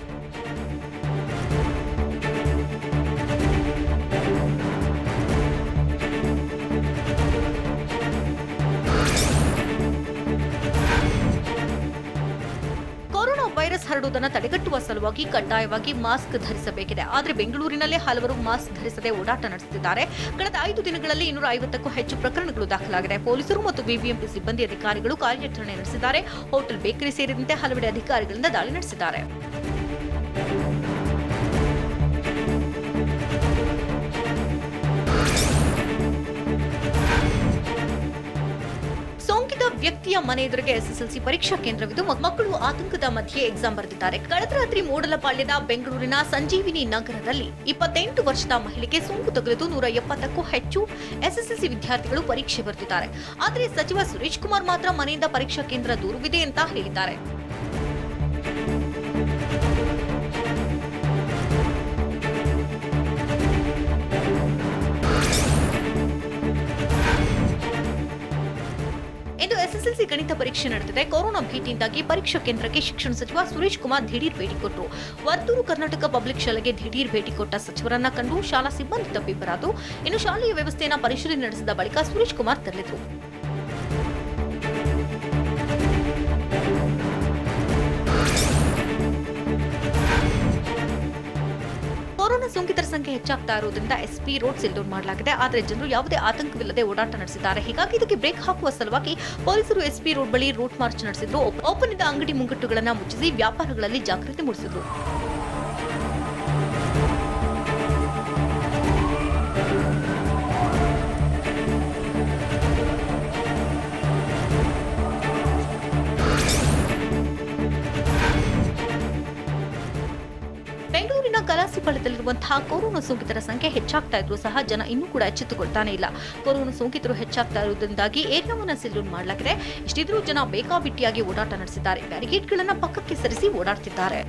ಕೊರೋನಾ ವೈರಸ್ ಹರಡುವುದನ್ನು ತಡೆಗಟ್ಟುವ ಸಲುವಾಗಿ ಕಡ್ಡಾಯವಾಗಿ ಮಾಸ್ಕ್ ಧರಿಸಬೇಕಿದೆ. ಆದರೆ ಬೆಂಗಳೂರಿನಲ್ಲೇ ಹಲವರು ಮಾಸ್ಕ್ ಧರಿಸದೆ ಓಡಾಟ ನಡೆಸುತ್ತಿದ್ದಾರೆ. ಕಳೆದ 5 ದಿನಗಳಲ್ಲಿ 250ಕ್ಕೂ ಹೆಚ್ಚು ಪ್ರಕರಣಗಳು ದಾಖಲಾಗಿದೆ. ಪೊಲೀಸರು ಮತ್ತು ಬಿಬಿಎಂಪಿ ಸಿಬ್ಬಂದಿ ಅಧಿಕಾರಿಗಳು ಕಾರ್ಯಾಚರಣೆ ನಡೆಸಿದ್ದಾರೆ. ಹೋಟೆಲ್, ಬೇಕರಿ ಸೇರಿದಂತೆ ಹಲವೆಡೆ ಅಧಿಕಾರಿಗಳಿಂದ ದಾಳಿ ನಡೆಸಿದ್ದಾರೆ. ಸೋಂಕಿತ ವ್ಯಕ್ತಿಯ ಮನೆ ಎದುರಿಗೆ ಎಸ್ಎಸ್ಎಲ್ಸಿ ಪರೀಕ್ಷಾ ಕೇಂದ್ರವಿದ್ದು ಮಕ್ಕಳು ಆತಂಕದ ಮಧ್ಯೆ ಎಕ್ಸಾಮ್ ಬರೆದಿದ್ದಾರೆ. ಕಳೆದ ರಾತ್ರಿ ಮೂಡಲಪಾಳ್ಯದ ಬೆಂಗಳೂರಿನ ಸಂಜೀವಿನಿ ನಗರದಲ್ಲಿ 28 ವರ್ಷದ ಮಹಿಳೆಗೆ ಸೋಂಕು ತಗುಲಿದ್ದು 170ಕ್ಕೂ ಹೆಚ್ಚು ಎಸ್ಎಸ್ಎಲ್ಸಿ ವಿದ್ಯಾರ್ಥಿಗಳು ಪರೀಕ್ಷೆ ಬರೆದಿದ್ದಾರೆ. ಆದರೆ ಸಚಿವ ಸುರೇಶ್ ಕುಮಾರ್ ಮಾತ್ರ ಮನೆಯಿಂದ ಪರೀಕ್ಷಾ ಕೇಂದ್ರ ದೂರವಿದೆ ಅಂತ ಹೇಳಿದ್ದಾರೆ. ಇಂದು ಎಸ್ಎಸ್ಎಲ್ಸಿ ಗಣಿತ ಪರೀಕ್ಷೆ ನಡೆದಿದೆ. ಕೊರೋನಾ ಭೀತಿಯಿಂದಾಗಿ ಪರೀಕ್ಷಾ ಕೇಂದ್ರಕ್ಕೆ ಶಿಕ್ಷಣ ಸಚಿವ ಸುರೇಶ್ ಕುಮಾರ್ ದಿಢೀರ್ ಭೇಟಿ ಕೊಟ್ಟರು. ವರ್ತೂರು ಕರ್ನಾಟಕ ಪಬ್ಲಿಕ್ ಶಾಲೆಗೆ ದಿಢೀರ್ ಭೇಟಿ ಕೊಟ್ಟ ಸಚಿವರನ್ನ ಕಂಡು ಶಾಲಾ ಸಿಬ್ಬಂದಿ ತಬ್ಬಿಬ್ಬರಾದರು. ಇನ್ನು ಶಾಲೆಯ ವ್ಯವಸ್ಥೆಯನ್ನು ಪರಿಶೀಲನೆ ನಡೆಸಿದ ಬಳಿಕ ಸುರೇಶ್ ಕುಮಾರ್ ತೆರಳಿದರು. ಕೊರೋನಾ ಸೋಂಕಿತರ ಸಂಖ್ಯೆ ಹೆಚ್ಚಾಗ್ತಾ ಇರುವುದರಿಂದ ಎಸ್ಪಿ ರೋಡ್ ಸೀಲ್ ಡೌನ್ ಮಾಡಲಾಗಿದೆ. ಆದರೆ ಜನರು ಯಾವುದೇ ಆತಂಕವಿಲ್ಲದೆ ಓಡಾಟ ನಡೆಸಿದ್ದಾರೆ. ಹೀಗಾಗಿ ಇದಕ್ಕೆ ಬ್ರೇಕ್ ಹಾಕುವ ಸಲುವಾಗಿ ಪೊಲೀಸರು ಎಸ್ಪಿ ರೋಡ್ ಬಳಿ ರೂಟ್ ಮಾರ್ಚ್ ನಡೆಸಿದ್ರು. ಓಪನ್ ಇದ್ದ ಅಂಗಡಿ ಮುಂಗಟ್ಟುಗಳನ್ನು ಮುಚ್ಚಿಸಿ ವ್ಯಾಪಾರಗಳಲ್ಲಿ ಜಾಗೃತಿ ಮೂಡಿಸಿದ್ರು. ಬೆಂಗಳೂರಿನ ಕಲಾಸಿಪಾಳ್ಯದಲ್ಲಿರುವಂತಹ ಕೊರೋನಾ ಸೋಂಕಿತರ ಸಂಖ್ಯೆ ಹೆಚ್ಚಾಗ್ತಾ ಇದ್ರೂ ಸಹ ಜನ ಇನ್ನೂ ಕೂಡ ಎಚ್ಚೆತ್ತುಕೊಳ್ತಾನೆ ಇಲ್ಲ. ಕೊರೋನಾ ಸೋಂಕಿತರು ಹೆಚ್ಚಾಗ್ತಾ ಇರುವುದರಿಂದಾಗಿ ಏರಿಯಾವನ್ನು ಸೀಲ್ ಡೌನ್ ಮಾಡಲಾಗಿದೆ. ಇಷ್ಟಿದ್ರೂ ಜನ ಬೇಕಾಬಿಟ್ಟಿಯಾಗಿ ಓಡಾಟ ನಡೆಸಿದ್ದಾರೆ. ಬ್ಯಾರಿಕೇಡ್ಗಳನ್ನು ಪಕ್ಕಕ್ಕೆ ಸರಿಸಿ ಓಡಾಡ್ತಿದ್ದಾರೆ.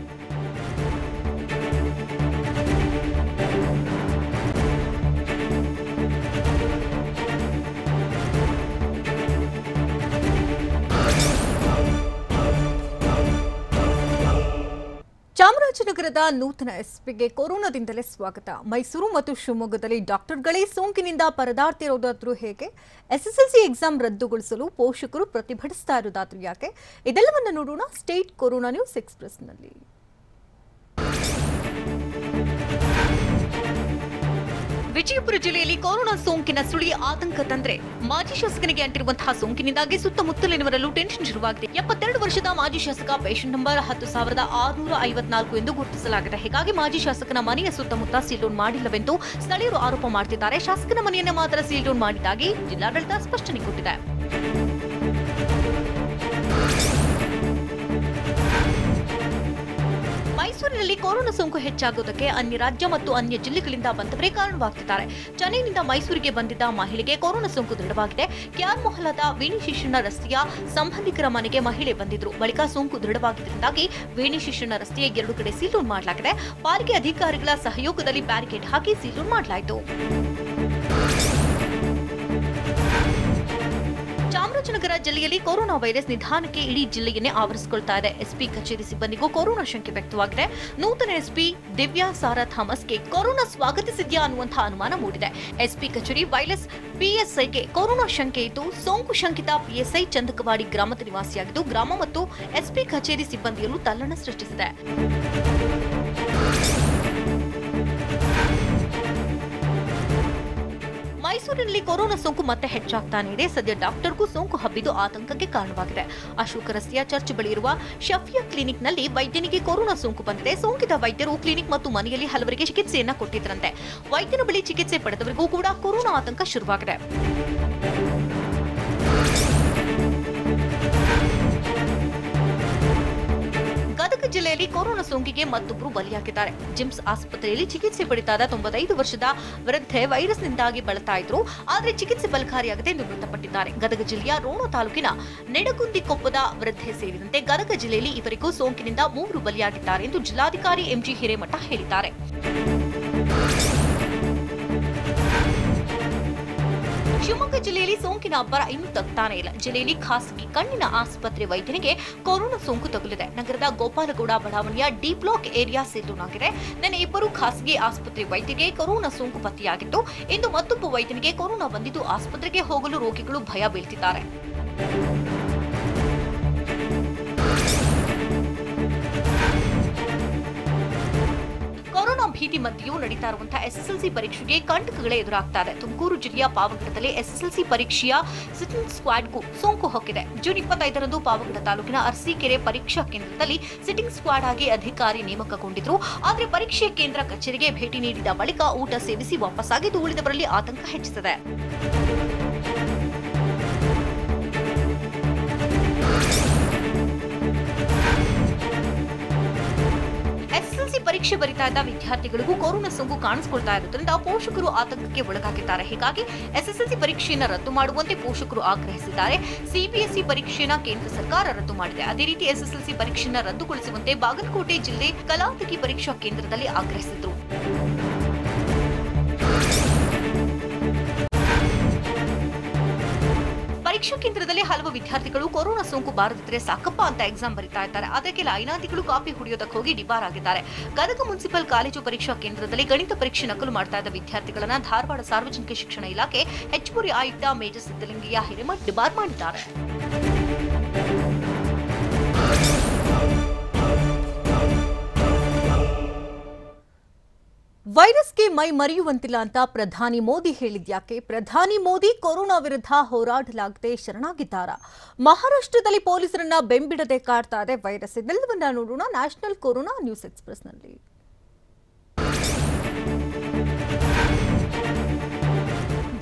ಚಾಮರಾಜನಗರದ ನೂತನ ಎಸ್ಪಿಗೆ ಕೊರೋನಾದಿಂದಲೇ ಸ್ವಾಗತ. ಮೈಸೂರು ಮತ್ತು ಶಿವಮೊಗ್ಗದಲ್ಲಿ ಡಾಕ್ಟರ್ಗಳೇ ಸೋಂಕಿನಿಂದ ಪರದಾಡ್ತಿರೋದಾದ್ರೂ ಹೇಗೆ? ಎಸ್ಎಸ್ಎಲ್ಸಿ ಎಕ್ಸಾಮ್ ರದ್ದುಗೊಳಿಸಲು ಪೋಷಕರು ಪ್ರತಿಭಟಿಸ್ತಾ ಇರೋದಾದ್ರೂ ಯಾಕೆ? ಇದೆಲ್ಲವನ್ನ ನೋಡೋಣ ಸ್ಟೇಟ್ ಕೊರೋನಾ ನ್ಯೂಸ್ ಎಕ್ಸ್‌ಪ್ರೆಸ್‌ನಲ್ಲಿ. ವಿಜಯಪುರ ಜಿಲ್ಲೆಯಲ್ಲಿ ಕೊರೋನಾ ಸೋಂಕಿನ ಸುಳಿ ಆತಂಕ ತಂದ್ರೆ ಮಾಜಿ ಶಾಸಕನಿಗೆ ಅಂಟಿರುವಂತಹ ಸೋಂಕಿನಿಂದಾಗಿ ಸುತ್ತಮುತ್ತಲಿನವರಲ್ಲೂ ಟೆನ್ಷನ್ ಶುರುವಾಗಿದೆ. 72 ವರ್ಷದ ಮಾಜಿ ಶಾಸಕ ಪೇಷಂಟ್ ನಂಬರ್ 10,654 ಎಂದು ಗುರುತಿಸಲಾಗಿದೆ. ಹೀಗಾಗಿ ಮಾಜಿ ಶಾಸಕನ ಮನೆಯ ಸುತ್ತಮುತ್ತ ಸೀಲ್ ಡೌನ್ ಮಾಡಿಲ್ಲವೆಂದು ಸ್ಥಳೀಯರು ಆರೋಪ ಮಾಡುತ್ತಿದ್ದಾರೆ. ಶಾಸಕನ ಮನೆಯನ್ನ ಮಾತ್ರ ಸೀಲ್ ಡೌನ್ ಮಾಡಿದ್ದಾಗಿ ಜಿಲ್ಲಾಡಳಿತ ಸ್ಪಷ್ಟನೆ ಕೊಟ್ಟಿದೆ. ಮೈಸೂರಿನಲ್ಲಿ ಕೊರೋನಾ ಸೋಂಕು ಹೆಚ್ಚಾಗುವುದಕ್ಕೆ ಅನ್ಯ ರಾಜ್ಯ ಮತ್ತು ಅನ್ಯ ಜಿಲ್ಲೆಗಳಿಂದ ಬಂದವರೇ ಕಾರಣವಾಗುತ್ತಿದ್ದಾರೆ. ಚೆನ್ನೈನಿಂದ ಮೈಸೂರಿಗೆ ಬಂದಿದ್ದ ಮಹಿಳೆಗೆ ಕೊರೋನಾ ಸೋಂಕು ದೃಢವಾಗಿದೆ. ಕೆಆರ್ ಮೊಹಲ್ಲಾದ ವೇಣಿ ಶಿಷ್ಯಣ್ಣ ರಸ್ತೆಯ ಸಂಬಂಧಿಕರ ಮನೆಗೆ ಮಹಿಳೆ ಬಂದಿದ್ರು. ಬಳಿಕ ಸೋಂಕು ದೃಢವಾಗಿದ್ದರಿಂದಾಗಿ ವೇಣಿ ಶಿಷ್ಯಣ್ಣ ರಸ್ತೆಯ 2 ಕಡೆ ಸೀಲ್ ಡೌನ್ ಮಾಡಲಾಗಿದೆ. ಪಾಲಿಕೆ ಅಧಿಕಾರಿಗಳ ಸಹಯೋಗದಲ್ಲಿ ಬ್ಯಾರಿಕೇಡ್ ಹಾಕಿ ಸೀಲ್ ಡೌನ್ ಮಾಡಲಾಯಿತು. ಚಾಮರಾಜನಗರ ಜಿಲ್ಲೆಯಲ್ಲಿ ಕೊರೋನಾ ವೈರಸ್ ನಿಧಾನಕ್ಕೆ ಇಡೀ ಜಿಲ್ಲೆಯನ್ನೇ ಆವರಿಸಿಕೊಳ್ತಾ ಇದೆ. ಎಸ್ಪಿ ಕಚೇರಿ ಸಿಬ್ಬಂದಿಗೂ ಕೊರೋನಾ ಶಂಕೆ ವ್ಯಕ್ತವಾಗಿದೆ. ನೂತನ ಎಸ್ಪಿ ದಿವ್ಯಾ ಸಾರಾ ಥಾಮಸ್ಗೆ ಕೊರೋನಾ ಸ್ವಾಗತಿಸಿದ್ಯಾ ಅನ್ನುವಂತಹ ಅನುಮಾನ ಮೂಡಿದೆ. ಎಸ್ಪಿ ಕಚೇರಿ ವೈರಸ್ ಪಿಎಸ್ಐಗೆ ಕೊರೋನಾ ಶಂಕೆ ಇದ್ದು, ಸೋಂಕು ಶಂಕಿತ ಪಿಎಸ್ಐ ಚಂದಕವಾಡಿ ಗ್ರಾಮದ ನಿವಾಸಿಯಾಗಿದ್ದು, ಗ್ರಾಮ ಮತ್ತು ಎಸ್ಪಿ ಕಚೇರಿ ಸಿಬ್ಬಂದಿಯಲ್ಲೂ ತಲ್ಲಣ ಸೃಷ್ಟಿಸಿದೆ. ಮೈಸೂರಿನಲ್ಲಿ ಕೊರೋನಾ ಸೋಂಕು ಮತ್ತೆ ಹೆಚ್ಚಾಗ್ತಾನೆ ಇದೆ. ಸದ್ಯ ಡಾಕ್ಟರ್ಗೂ ಸೋಂಕು ಹಬ್ಬಿದ್ದು ಆತಂಕಕ್ಕೆ ಕಾರಣವಾಗಿದೆ. ಅಶೋಕ ರಸ್ತೆಯ ಚರ್ಚ್ ಬಳಿ ಇರುವ ಶಫಿಯಾ ಕ್ಲಿನಿಕ್ನಲ್ಲಿ ವೈದ್ಯನಿಗೆ ಕೊರೋನಾ ಸೋಂಕು ಬಂದಿದೆ. ಸೋಂಕಿತ ವೈದ್ಯರು ಕ್ಲಿನಿಕ್ ಮತ್ತು ಮನೆಯಲ್ಲಿ ಹಲವರಿಗೆ ಚಿಕಿತ್ಸೆಯನ್ನ ಕೊಟ್ಟಿದ್ರಂತೆ. ವೈದ್ಯನ ಬಳಿ ಚಿಕಿತ್ಸೆ ಪಡೆದವರಿಗೂ ಕೂಡ ಕೊರೋನಾ ಆತಂಕ ಶುರುವಾಗಿದೆ. ಗದಗ ಜಿಲ್ಲೆಯಲ್ಲಿ ಕೊರೋನಾ ಸೋಂಕಿಗೆ ಮತ್ತೊಬ್ಬರು ಬಲಿಯಾಗಿದ್ದಾರೆ. ಜಿಮ್ಸ್ ಆಸ್ಪತ್ರೆಯಲ್ಲಿ ಚಿಕಿತ್ಸೆ ಪಡಿತಾದ 95 ವರ್ಷದ ವೃದ್ಧೆ ವೈರಸ್ನಿಂದಾಗಿ ಬಳಲ್ತಾ ಇದ್ರು. ಆದರೆ ಚಿಕಿತ್ಸೆ ಫಲಕಾರಿಯಾಗದೆ ಮೃತಪಟ್ಟಿದ್ದಾರೆ. ಗದಗ ಜಿಲ್ಲೆಯ ರೋಣ ತಾಲೂಕಿನ ನೆಡಗುಂದಿಕೊಪ್ಪದ ವೃದ್ಧೆ ಸೇರಿದಂತೆ ಗದಗ ಜಿಲ್ಲೆಯಲ್ಲಿ ಇವರಿಗೂ ಸೋಂಕಿನಿಂದ 3 ಬಲಿಯಾಗಿದ್ದಾರೆ ಎಂದು ಜಿಲ್ಲಾಧಿಕಾರಿ ಎಂಜಿ ಹಿರೇಮಠ ಹೇಳಿದ್ದಾರೆ. ಶಿವಮೊಗ್ಗ ಜಿಲ್ಲೆಯಲ್ಲಿ ಸೋಂಕಿನ ಅಬ್ಬರ ಇನ್ನೂ ತಗ್ತಾನೇ ಇಲ್ಲ. ಜಿಲ್ಲೆಯಲ್ಲಿ ಖಾಸಗಿ ಕಣ್ಣಿನ ಆಸ್ಪತ್ರೆ ವೈದ್ಯನಿಗೆ ಕೊರೋನಾ ಸೋಂಕು ತಗುಲಿದೆ. ನಗರದ ಗೋಪಾಲಗೌಡ ಬಡಾವಣೆಯ ಡಿ ಬ್ಲಾಕ್ ಏರಿಯಾ ಸೀಲ್ಡೌನ್ ಆಗಿದೆ. ನಿನ್ನೆ ಇಬ್ಬರು ಖಾಸಗಿ ಆಸ್ಪತ್ರೆ ವೈದ್ಯರಿಗೆ ಕೊರೋನಾ ಸೋಂಕು ಪತ್ತೆಯಾಗಿತ್ತು. ಇಂದು ಮತ್ತೊಬ್ಬ ವೈದ್ಯನಿಗೆ ಕೊರೋನಾ ಬಂದಿದ್ದು ಆಸ್ಪತ್ರೆಗೆ ಹೋಗಲು ರೋಗಿಗಳು ಭಯ ಬೀಳ್ತಿದ್ದಾರೆ. ಕೊರೋನಾ ಭೀತಿ ಮಧ್ಯೆಯೂ ನಡೀತಾ ಇರುವಂತಹ ಎಸ್ಎಸ್ಎಲ್ಸಿ ಪರೀಕ್ಷೆಗೆ ಕಂಟಕಗಳೇ ಎದುರಾಗ್ತಾ ಇದೆ. ತುಮಕೂರು ಜಿಲ್ಲೆಯ ಪಾವಗಡದಲ್ಲಿ ಎಸ್ಎಸ್ಎಲ್ಸಿ ಪರೀಕ್ಷೆಯ ಸಿಟ್ಟಿಂಗ್ ಸ್ಕ್ವಾಡ್ಗೂ ಸೋಂಕು ಹೊಕ್ಕಿದೆ. ಜೂನ್ 25ರಂದು ಪಾವಗಡ ತಾಲೂಕಿನ ಅರಸೀಕೆರೆ ಪರೀಕ್ಷಾ ಕೇಂದ್ರದಲ್ಲಿ ಸಿಟ್ಟಿಂಗ್ ಸ್ಕ್ವಾಡ್ ಆಗಿ ಅಧಿಕಾರಿ ನೇಮಕಗೊಂಡಿದ್ರು. ಆದರೆ ಪರೀಕ್ಷೆ ಕೇಂದ್ರ ಕಚೇರಿಗೆ ಭೇಟಿ ನೀಡಿದ ಬಳಿಕ ಊಟ ಸೇವಿಸಿ ವಾಪಸ್ಸಾಗಿದ್ದು ಉಳಿದವರಲ್ಲಿ ಆತಂಕ ಹೆಚ್ಚಿಸಿದೆ. ಪರೀಕ್ಷೆ ಬರಿತಾ ಇದ್ದ ವಿದ್ಯಾರ್ಥಿಗಳಿಗೂ ಕೊರೋನಾ ಸೋಂಕು ಕಾಣಿಸಿಕೊಳ್ತಾ ಇರುವುದರಿಂದ ಪೋಷಕರು ಆತಂಕಕ್ಕೆ ಒಳಗಾಗಿದ್ದಾರೆ. ಹೀಗಾಗಿ ಎಸ್ಎಸ್ಎಲ್ಸಿ ಪರೀಕ್ಷೆಯನ್ನು ರದ್ದು ಮಾಡುವಂತೆ ಪೋಷಕರು ಆಗ್ರಹಿಸಿದ್ದಾರೆ. ಸಿಬಿಎಸ್ಇ ಪರೀಕ್ಷೆಯನ್ನು ಕೇಂದ್ರ ಸರ್ಕಾರ ರದ್ದು ಮಾಡಿದೆ. ಅದೇ ರೀತಿ ಎಸ್ಎಸ್ಎಲ್ಸಿ ಪರೀಕ್ಷೆಯನ್ನು ರದ್ದುಗೊಳಿಸುವಂತೆ ಬಾಗಲಕೋಟೆ ಜಿಲ್ಲೆ ಕಲಾವತಿ ಪರೀಕ್ಷಾ ಕೇಂದ್ರದಲ್ಲಿ ಆಗ್ರಹಿಸಿದರು. ಪರೀಕ್ಷಾ ಕೇಂದ್ರದಲ್ಲಿ ಹಲವು ವಿದ್ಯಾರ್ಥಿಗಳು ಕೊರೋನಾ ಸೋಂಕು ಬಾರದಿದ್ರೆ ಸಾಕಪ್ಪ ಅಂತ ಎಕ್ಸಾಮ್ ಬರಿತಾ ಇದ್ದಾರೆ. ಆದರೆ ಕೆಲ ಐನಾದಿಗಳು ಕಾಪಿ ಹುಡಿಯೋದಕ್ಕೆ ಹೋಗಿ ಡಿಬಾರ್ ಆಗಿದ್ದಾರೆ. ಗದಗ ಮುನ್ಸಿಪಲ್ ಕಾಲೇಜು ಪರೀಕ್ಷಾ ಕೇಂದ್ರದಲ್ಲಿ ಗಣಿತ ಪರೀಕ್ಷೆ ನಕಲು ಮಾಡ್ತಾ ಇದ್ದ ವಿದ್ಯಾರ್ಥಿಗಳನ್ನ ಧಾರವಾಡ ಸಾರ್ವಜನಿಕ ಶಿಕ್ಷಣ ಇಲಾಖೆ ಹೆಚ್ಚುವರಿ ಆಯುಕ್ತ ಮೇಜರ್ ಸಿದ್ದಲಿಂಗಯ್ಯ ಹಿರೇಮಠ್ ಡಿಬಾರ್ ಮಾಡಿದ್ದಾರೆ. ವೈರಸ್ಗೆ ಮೈ ಮರೆಯುವಂತಿಲ್ಲ ಅಂತ ಪ್ರಧಾನಿ ಮೋದಿ ಹೇಳಿದ್ಯಾಕೆ? ಪ್ರಧಾನಿ ಮೋದಿ ಕೊರೋನಾ ವಿರುದ್ಧ ಹೋರಾಡಲಾಗದೆ ಶರಣಾಗಿದ್ದಾರಾ? ಮಹಾರಾಷ್ಟ್ರದಲ್ಲಿ ಪೊಲೀಸರನ್ನ ಬೆಂಬಿಡದೆ ಕಾಡ್ತಾ ಇದೆ ವೈರಸ್. ಇದೆಲ್ಲವನ್ನ ನೋಡೋಣ ನ್ಯಾಷನಲ್ ಕೊರೋನಾ ನ್ಯೂಸ್ ಎಕ್ಸ್‌ಪ್ರೆಸ್‌ನಲ್ಲಿ.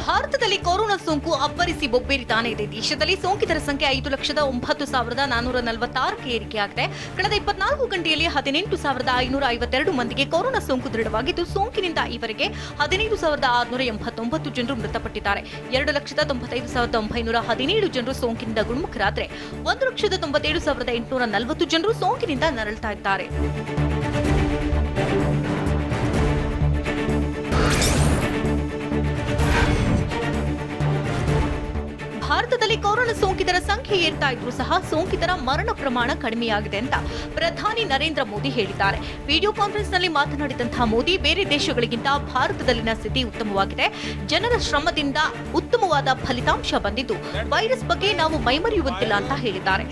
ಭಾರತದಲ್ಲಿ ಕೊರೋನಾ ಸೋಂಕು ಅಬ್ಬರಿಸಿ ಬೊಬ್ಬೇರಿತಾನೆ ಇದೆ. ದೇಶದಲ್ಲಿ ಸೋಂಕಿತರ ಸಂಖ್ಯೆ 5,09,446ಕ್ಕೆ ಏರಿಕೆಯಾಗಿದೆ. ಕಳೆದ 24 ಗಂಟೆಯಲ್ಲಿ 18,552 ಮಂದಿಗೆ ಕೊರೋನಾ ಸೋಂಕು ದೃಢವಾಗಿದ್ದು, ಸೋಂಕಿನಿಂದ ಈವರೆಗೆ 15,689 ಜನರು ಮೃತಪಟ್ಟಿದ್ದಾರೆ. 2,95,917 ಜನರು ಸೋಂಕಿನಿಂದ ಗುಣಮುಖರಾದರೆ 1,97,840 ಜನರು ಸೋಂಕಿನಿಂದ ನರಳುತ್ತಾ ಇದ್ದಾರೆ. ಭಾರತದಲ್ಲಿ ಕೊರೋನಾ ಸೋಂಕಿತರ ಸಂಖ್ಯೆ ಏರ್ತಾ ಇದ್ರೂ ಸಹ ಸೋಂಕಿತರ ಮರಣ ಪ್ರಮಾಣ ಕಡಿಮೆಯಾಗಿದೆ ಅಂತ ಪ್ರಧಾನಿ ನರೇಂದ್ರ ಮೋದಿ ಹೇಳಿದ್ದಾರೆ. ವಿಡಿಯೋ ಕಾನ್ಫರೆನ್ಸ್ನಲ್ಲಿ ಮಾತನಾಡಿದಂತಹ ಮೋದಿ, ಬೇರೆ ದೇಶಗಳಿಗಿಂತ ಭಾರತದಲ್ಲಿನ ಸ್ಥಿತಿ ಉತ್ತಮವಾಗಿದೆ. ಜನರ ಶ್ರಮದಿಂದ ಉತ್ತಮವಾದ ಫಲಿತಾಂಶ ಬಂದಿದ್ದು, ವೈರಸ್ ಬಗ್ಗೆ ನಾವು ಮೈಮರೆಯುವಂತಿಲ್ಲ ಅಂತ ಹೇಳಿದ್ದಾರೆ.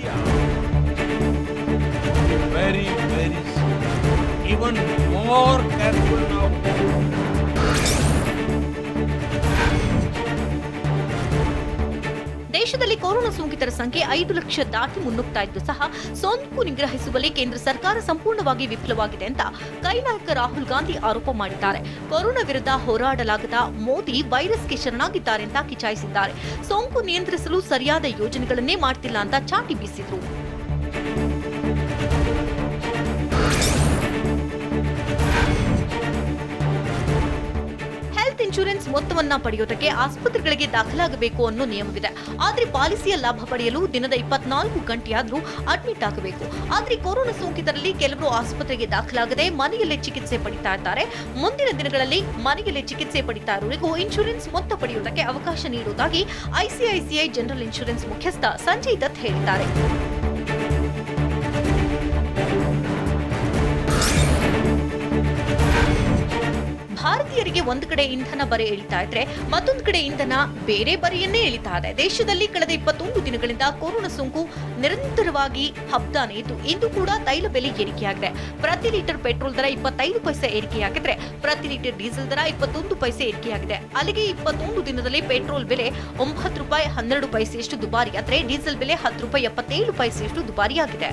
ದೇಶದಲ್ಲಿ ಕೊರೋನಾ ಸೋಂಕಿತರ ಸಂಖ್ಯೆ 5 ಲಕ್ಷ ದಾಟಿ ಮುನ್ನುಗ್ತಾ ಇದ್ದು ಸಹ ಸೋಂಕು ನಿಗ್ರಹಿಸುವಲ್ಲಿ ಕೇಂದ್ರ ಸರ್ಕಾರ ಸಂಪೂರ್ಣವಾಗಿ ವಿಫಲವಾಗಿದೆ ಅಂತ ಕೈ ನಾಯಕ ರಾಹುಲ್ ಗಾಂಧಿ ಆರೋಪ ಮಾಡಿದ್ದಾರೆ. ಕೊರೋನಾ ವಿರುದ್ಧ ಹೋರಾಡಲಾಗದ ಮೋದಿ ವೈರಸ್ಗೆ ಶರಣಾಗಿದ್ದಾರೆ ಅಂತ ಕಿಚಾಯಿಸಿದ್ದಾರೆ. ಸೋಂಕು ನಿಯಂತ್ರಿಸಲು ಸರಿಯಾದ ಯೋಜನೆಗಳನ್ನೇ ಮಾಡ್ತಿಲ್ಲ ಅಂತ ಚಾಟಿ ಬೀಸಿದ್ರು. ಹೆಲ್ತ್ ಇನ್ಶೂರೆನ್ಸ್ ಮೊತ್ತವನ್ನ ಪಡೆಯೋದಕ್ಕೆ ಆಸ್ಪತ್ರೆಗಳಿಗೆ ದಾಖಲಾಗಬೇಕು ಅನ್ನೋ ನಿಯಮವಿದೆ. ಆದ್ರೆ ಪಾಲಿಸಿಯ ಲಾಭ ಪಡೆಯಲು ದಿನದ 24 ಗಂಟೆಯಾದ್ರೂ ಅಡ್ಮಿಟ್ ಆಗಬೇಕು. ಆದ್ರೆ ಕೊರೋನಾ ಸೋಂಕಿತರಲ್ಲಿ ಕೆಲವರು ಆಸ್ಪತ್ರೆಗೆ ದಾಖಲಾಗದೆ ಮನೆಯಲ್ಲೇ ಚಿಕಿತ್ಸೆ ಪಡಿತಾ ಇದ್ದಾರೆ. ಮುಂದಿನ ದಿನಗಳಲ್ಲಿ ಮನೆಯಲ್ಲೇ ಚಿಕಿತ್ಸೆ ಪಡಿತಾ ಇರೋರಿಗೂ ಇನ್ಶೂರೆನ್ಸ್ ಮೊತ್ತ ಪಡೆಯುವುದಕ್ಕೆ ಅವಕಾಶ ನೀಡುವುದಾಗಿ ಐಸಿಐಸಿಐ ಜನರಲ್ ಇನ್ಶೂರೆನ್ಸ್ ಮುಖ್ಯಸ್ಥ ಸಂಜಯ್ ದತ್ ಹೇಳಿದ್ದಾರೆ. ಭಾರತೀಯರಿಗೆ ಒಂದು ಕಡೆ ಇಂಧನ ಬರೆ ಇಳಿತಾ ಇದ್ರೆ ಮತ್ತೊಂದು ಕಡೆ ಇಂಧನ ಬೇರೆ ಬರೆಯನ್ನೇ ಇಳಿತಾ ಇದೆ. ದೇಶದಲ್ಲಿ ಕಳೆದ 21 ದಿನಗಳಿಂದ ಕೊರೋನಾ ಸೋಂಕು ನಿರಂತರವಾಗಿ ಹಬ್ತಾನೆ ಇದ್ದು ಇಂದು ಕೂಡ ತೈಲ ಬೆಲೆ ಏರಿಕೆಯಾಗಿದೆ. ಪ್ರತಿ ಲೀಟರ್ ಪೆಟ್ರೋಲ್ ದರ 25 ಪೈಸೆ ಏರಿಕೆಯಾಗಿದ್ರೆ ಪ್ರತಿ ಲೀಟರ್ ಡೀಸೆಲ್ ದರ 21 ಪೈಸೆ ಏರಿಕೆಯಾಗಿದೆ. ಅಲ್ಲಿಗೆ 21 ದಿನದಲ್ಲಿ ಪೆಟ್ರೋಲ್ ಬೆಲೆ 9 ರೂಪಾಯಿ 12 ಪೈಸೆಯಷ್ಟು ದುಬಾರಿಯಾದರೆ ಡೀಸೆಲ್ ಬೆಲೆ 10 ರೂಪಾಯಿ 77 ಪೈಸೆಯಷ್ಟು ದುಬಾರಿಯಾಗಿದೆ.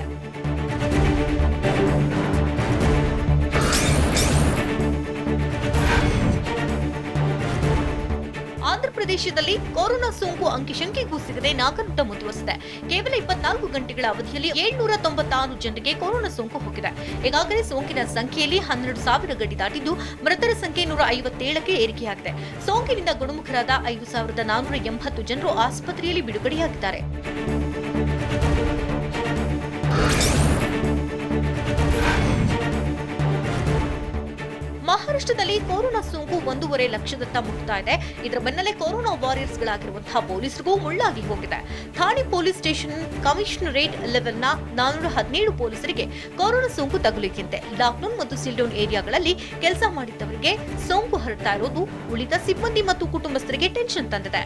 ಆಂಧ್ರಪ್ರದೇಶದಲ್ಲಿ ಕೊರೋನಾ ಸೋಂಕು ಅಂಕಿಶಂಕೆಗೂ ಸಿಗದೆ ನಾಗನೂಟ ಮುಂದುವರೆಸಿದೆ. ಕೇವಲ 24 ಗಂಟೆಗಳ ಅವಧಿಯಲ್ಲಿ 796 ಜನರಿಗೆ ಕೊರೋನಾ ಸೋಂಕು ಹೋಗಿದೆ. ಈಗಾಗಲೇ ಸೋಂಕಿನ ಸಂಖ್ಯೆಯಲ್ಲಿ 12,000 ಗಡಿ ದಾಟಿದ್ದು ಮೃತರ ಸಂಖ್ಯೆ 157ಕ್ಕೆ ಏರಿಕೆಯಾಗಿದೆ. ಸೋಂಕಿನಿಂದ ಗುಣಮುಖರಾದ 5,480 ಜನರು ಆಸ್ಪತ್ರೆಯಲ್ಲಿ ಬಿಡುಗಡೆಯಾಗಿದ್ದಾರೆ. ಮಹಾರಾಷ್ಟ್ರದಲ್ಲಿ ಕೊರೋನಾ ಸೋಂಕು 1.5 ಲಕ್ಷದತ್ತ ಮುಟ್ತಾ ಇದೆ. ಇದರ ಬೆನ್ನಲ್ಲೇ ಕೊರೋನಾ ವಾರಿಯರ್ಸ್ಗಳಾಗಿರುವಂತಹ ಪೊಲೀಸರಿಗೂ ಮುಳ್ಳಾಗಿ ಹೋಗಿದೆ. ಥಾಣೆ ಪೊಲೀಸ್ ಸ್ಟೇಷನ್ ಕಮಿಷನರೇಟ್ ಲೆವೆಲ್ನ 417 ಪೊಲೀಸರಿಗೆ ಕೊರೋನಾ ಸೋಂಕು ತಗುಲಿಕೆಯಂತೆ ಲಾಕ್ಡೌನ್ ಮತ್ತು ಸೀಲ್ಡೌನ್ ಏರಿಯಾಗಳಲ್ಲಿ ಕೆಲಸ ಮಾಡಿದ್ದವರಿಗೆ ಸೋಂಕು ಹರಡ್ತಾ ಇರೋದು ಉಳಿದ ಸಿಬ್ಬಂದಿ ಮತ್ತು ಕುಟುಂಬಸ್ಥರಿಗೆ ಟೆನ್ಷನ್ ತಂದಿದೆ.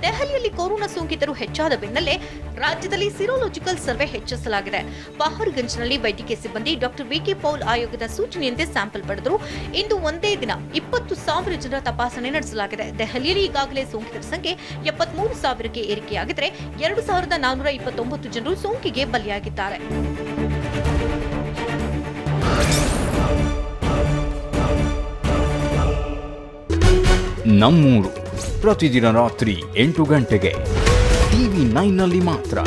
ದೆಹಲಿಯಲ್ಲಿ ಕೊರೋನಾ ಸೋಂಕಿತರು ಹೆಚ್ಚಾದ ಬೆನ್ನಲ್ಲೇ ರಾಜ್ಯದಲ್ಲಿ ಸಿರೋಲಾಜಿಕಲ್ ಸರ್ವೆ ಹೆಚ್ಚಿಸಲಾಗಿದೆ. ಪಹರ್ಗಂಜ್ನಲ್ಲಿ ವೈದ್ಯಕೀಯ ಸಿಬ್ಬಂದಿ ಡಾಕ್ಟರ್ ವಿಕೆ ಪೌಲ್ ಆಯೋಗದ ಸೂಚನೆಯಂತೆ ಸ್ಯಾಂಪಲ್ ಪಡೆದರು. ಇಂದು ಒಂದೇ ದಿನ 20,000 ಜನರ ತಪಾಸಣೆ ನಡೆಸಲಾಗಿದೆ. ದೆಹಲಿಯಲ್ಲಿ ಈಗಾಗಲೇ ಸೋಂಕಿತರ ಸಂಖ್ಯೆ 73,000ಕ್ಕೆ ಏರಿಕೆಯಾಗಿದ್ದರೆ 2,429 ಜನರು ಸೋಂಕಿಗೆ ಬಲಿಯಾಗಿದ್ದಾರೆ. ನಮ್ಮೂರು ಪ್ರತಿದಿನ ರಾತ್ರಿ 8 ಗಂಟೆಗೆ TV9ನಲ್ಲಿ ಮಾತ್ರ.